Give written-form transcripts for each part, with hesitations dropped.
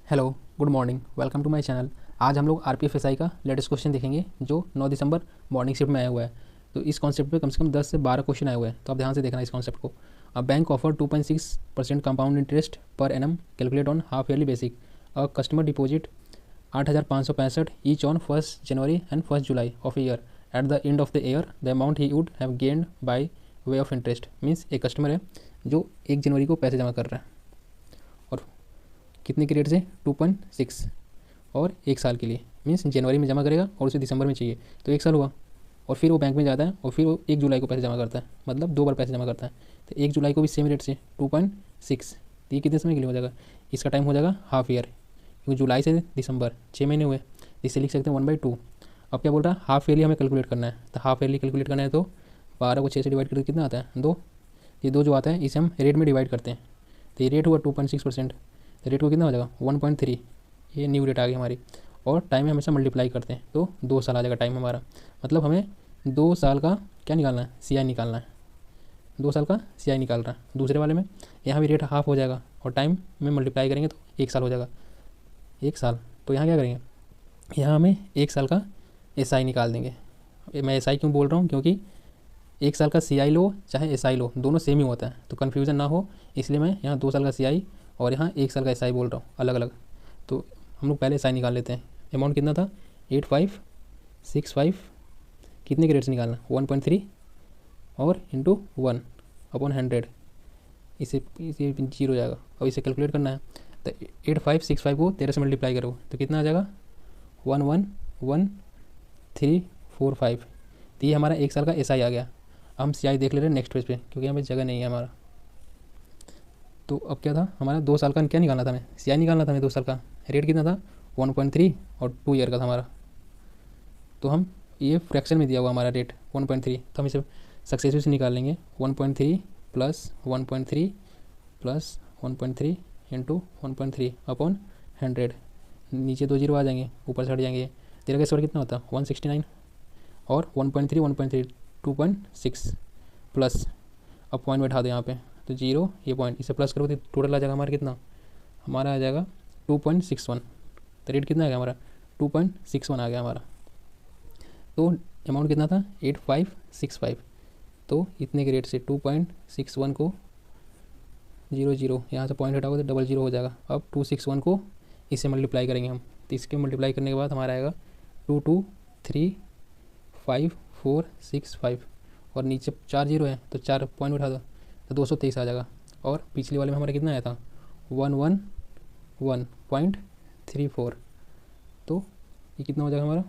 Hello, good morning, welcome to my channel. आज हम लोग आरपीएफएसआई का लेटेस्ट क्वेश्चन देखेंगे जो 9 दिसंबर मॉर्निंग शिफ्ट में आया हुआ है। तो इस कॉन्सेप्ट पे कम से कम 10 से 12 क्वेश्चन आए हुए हैं, तो आप ध्यान से देखना इस कॉन्सेप्ट को। A bank offer 2.6% compound interest per annum calculate on half yearly basic. A customer deposit 8,565 each on 1 January and 1 July of year. At the end of the year the amount he would have gained by way of interest. Means एक customer है जो 1 जनवरी को पैसे जमा कर रहा है और कितने के रेट से 2.6 और 1 साल के लिए। मीन्स जनवरी में जमा करेगा और उसे दिसंबर में चाहिए, तो 1 साल हुआ। और फिर वो बैंक में जाता है और फिर वो 1 जुलाई को पैसे जमा करता है, मतलब 2 बार पैसे जमा करता है। तो 1 जुलाई को भी सेम रेट से 2.6, तो ये कितने समय के लिए हो जाएगा? इसका टाइम हो जाएगा हाफ ईयर, क्योंकि जुलाई से दिसंबर 6 महीने हुए। इसे लिख सकते हैं 1/2। अब क्या बोल रहा है? हाफ ईयरली हमें कैलकुलेट करना है। तो हाफ ईयरली कैलकुलेट करना है तो 12 को 6 से डिवाइड करके कितना आता है? 2। ये 2 जो आता है इसे हम रेट में डिवाइड करते हैं। तो ये रेट हुआ 2.6%। तो रेट को कितना हो जाएगा? 1.3। ये न्यू रेट आ गई हमारी। और टाइम हमेशा मल्टीप्लाई करते हैं तो 2 साल आ जाएगा टाइम हमारा। मतलब हमें 2 साल का क्या निकालना है? सीआई निकालना है। 2 साल का सीआई निकाल रहा है। दूसरे वाले में यहाँ भी रेट हाफ हो जाएगा और टाइम में मल्टीप्लाई करेंगे तो 1 साल हो जाएगा। 1 साल। तो यहाँ क्या करेंगे? यहाँ हमें 1 साल का एसआई निकाल देंगे। मैं एसआई क्यों बोल रहा हूँ? क्योंकि 1 साल का सीआई लो चाहे एसआई लो, दोनों सेम ही होता है, तो कन्फ्यूज़न ना हो इसलिए मैं यहाँ 2 साल का सीआई और यहाँ 1 साल का एसआई बोल रहा हूँ अलग अलग। तो हम लोग पहले एसआई निकाल लेते हैं। अमाउंट कितना था? 8565। कितने के रेट से निकालना? 1.3 और इंटू 1/100। इसे जीरो हो जाएगा। अब इसे कैलकुलेट करना है तो 8565 को 13 से मल्टीप्लाई करो तो कितना आ जाएगा? 111,345। तो ये हमारा 1 साल का एसआई आ गया। हम सीआई देख ले रहे हैं नेक्स्ट पेज पे, क्योंकि यहाँ पे जगह नहीं है हमारा। तो अब क्या था हमारा? 2 साल का क्या निकालना था? हमें सीआई निकालना था। हमें 2 साल का रेट कितना था? 1.3 और 2 ईयर का था हमारा। तो हम ये फ्रैक्शन में दिया हुआ हमारा रेट 1.3, तो हम इसे सक्सेसफुल से निकाल लेंगे। 1.3 प्लस 1.3 प्लस 1.3 इंटू 1.3 अपॉन 100। नीचे 2 जीरो आ जाएंगे, ऊपर से हट जाएंगे। 13 का स्क्वायर कितना होता है? 169 और 1.3 1.3 2.6 प्लस। अब पॉइंट बैठा दो यहाँ पे तो जीरो, ये पॉइंट, इसे प्लस करो तो टोटल आ जाएगा हमारा कितना? हमारा आ जाएगा 2.61। तो रेट कितना आ गया हमारा? 2.61 आ गया हमारा। तो अमाउंट कितना था? 8565। तो इतने के रेट से 2.61 को 00 यहाँ से पॉइंट हटाओगे तो डबल जीरो हो जाएगा। अब 261 को इससे मल्टीप्लाई करेंगे हम, तो इसके मल्टीप्लाई करने के बाद हमारा आएगा 2235,465। और नीचे 4 जीरो है तो 4 पॉइंट उठा दो तो 223 आ जाएगा। और पिछले वाले में हमारा कितना आया था? 111.34। तो ये कितना हो जाएगा हमारा?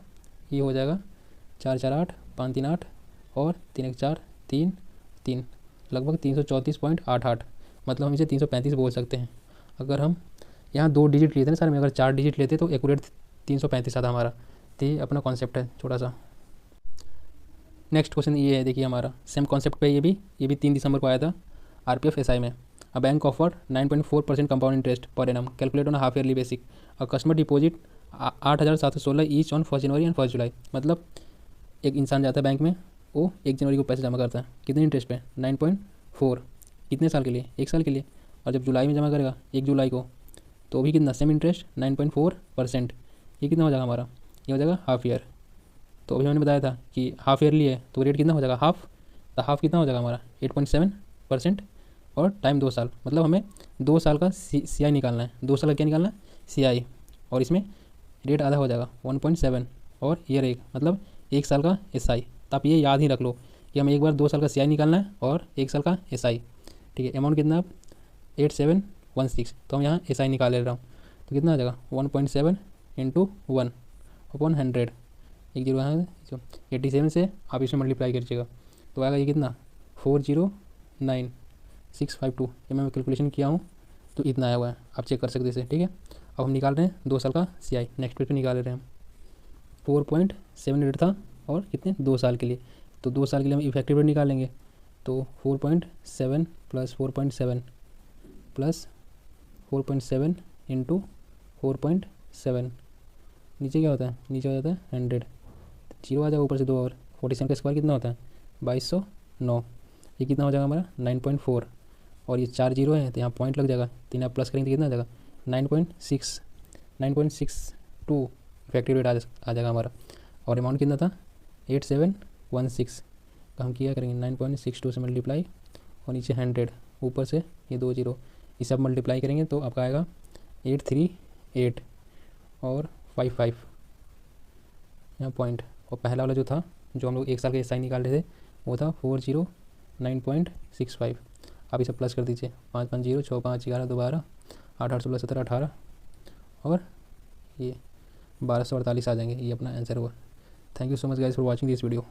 ये हो जाएगा 448 538 और 314 3 3, लगभग 334.88। मतलब हम इसे 335 बोल सकते हैं। अगर हम यहाँ 2 डिजिट लेते हैं सर में, अगर 4 डिजिट लेते तो एक्यूरेट 335 आता हमारा। तो ये अपना कॉन्सेप्ट है छोटा सा। नेक्स्ट क्वेश्चन ये है, देखिए हमारा सेम कॉन्सेप्ट पे ये भी 3 दिसंबर को आया था आरपीएफ एसआई में। A bank offer 9.4% compound interest per annum calculate on half yearly basic. A customer deposit 8,716 each on 1 January and 1 जुलाई। मतलब एक इंसान जाता है बैंक में, वो 1 जनवरी को पैसे जमा करता है। कितने इंटरेस्ट पे? 9.4। कितने साल के लिए? 1 साल के लिए। और जब जुलाई में जमा करेगा 1 जुलाई को, तो भी कितना? Same interest 9.4%। ये कितना हो जाएगा हमारा? ये हो जाएगा हाफ ईयर। तो अभी मैंने बताया था कि हाफ ईयरली है तो रेट कितना हो जाएगा? हाफ। तो हाफ कितना हो जाएगा हमारा? 8.7%। और टाइम 2 साल। मतलब हमें 2 साल का सीआई निकालना है। 2 साल का क्या निकालना है? सीआई। और इसमें रेट आधा हो जाएगा 1.7 और ईयर 1, मतलब 1 साल का एसआई। तो आप ये याद ही रख लो कि हमें एक बार 2 साल का सीआई निकालना है और 1 साल का एसआई। ठीक है। अमाउंट कितना? आप 8716। तो हम यहाँ एसआई निकाल ले रहा हूँ तो कितना आ जाएगा? 1.7 इंटू 1/100। एक जीरो यहाँ 87 से आप इसमें मल्टीप्लाई कीजिएगा तो आएगा ये कितना? 409652। ये मैं कैलकुलेशन किया हूँ तो इतना आया हुआ है, आप चेक कर सकते हैं इसे। ठीक है। अब हम निकाल रहे हैं 2 साल का सीआई। नेक्स्ट पेज पे निकाल रहे हैं हम। 4.7 रेट था और कितने? 2 साल के लिए। तो 2 साल के लिए हम इफेक्टिव रेट निकालेंगे। तो 4.7 प्लस 4.7 प्लस 4.7 इंटू 4.7। नीचे क्या होता है? नीचे हो जाता है 100। जीरो आ जाएगा ऊपर से 2 और 47 का स्क्वायर कितना होता है? 2209। ये कितना हो जाएगा हमारा? 9.4। और ये 4 जीरो है तो यहाँ पॉइंट लग जाएगा, 3 आप प्लस करेंगे तो कितना आ जाएगा? 9.6। 9.62 इफेक्टिव रेट आ जाएगा हमारा। और अमाउंट कितना था 8716 का हम किया करेंगे 9.62 से मल्टीप्लाई और नीचे 100 ऊपर से ये 2 जीरो, इसे आप मल्टीप्लाई करेंगे तो आपका आएगा 838 और 55 यहाँ पॉइंट। और पहला वाला जो था जो हम लोग एक साल का एसआई निकाल रहे थे वो था 409.65। आप इसे प्लस कर दीजिए 5 5 0 6 5 11 12 8 8 16 17 18 और ये 1248 आ जाएंगे। ये अपना आंसर हुआ। Thank you so much guys for watching this video.